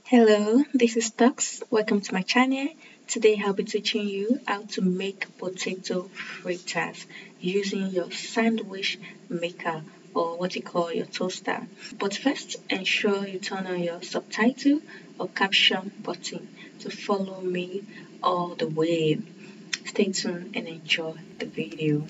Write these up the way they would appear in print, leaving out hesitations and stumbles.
Hello, this is Tux. Welcome to my channel. Today I'll be teaching you how to make potato fritters using your sandwich maker or what you call your toaster. But first, ensure you turn on your subtitle or caption button to follow me all the way. Stay tuned and enjoy the video.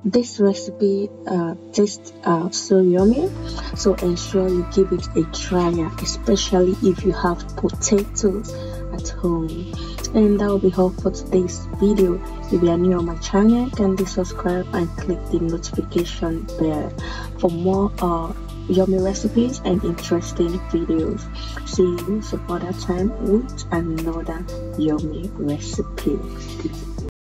This recipe tastes so yummy, so ensure you give it a try, especially if you have potatoes at home. And that will be all for today's video. If you are new on my channel, kindly subscribe and click the notification bell for more yummy recipes and interesting videos. See you some other time with another yummy recipe.